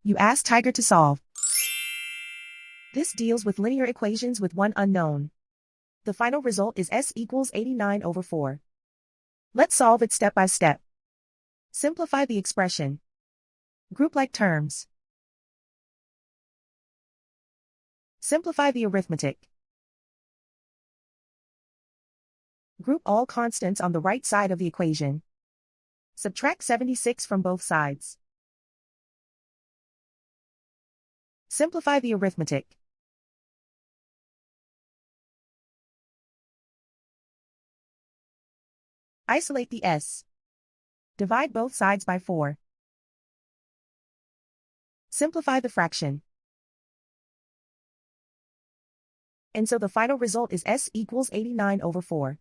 You ask Tiger to solve. This deals with linear equations with one unknown. The final result is s equals 89 over 4. Let's solve it step by step. Simplify the expression. Group like terms. Simplify the arithmetic. Group all constants on the right side of the equation. Subtract 76 from both sides. Simplify the arithmetic. Isolate the s. Divide both sides by 4. Simplify the fraction. And so the final result is s equals 89 over 4.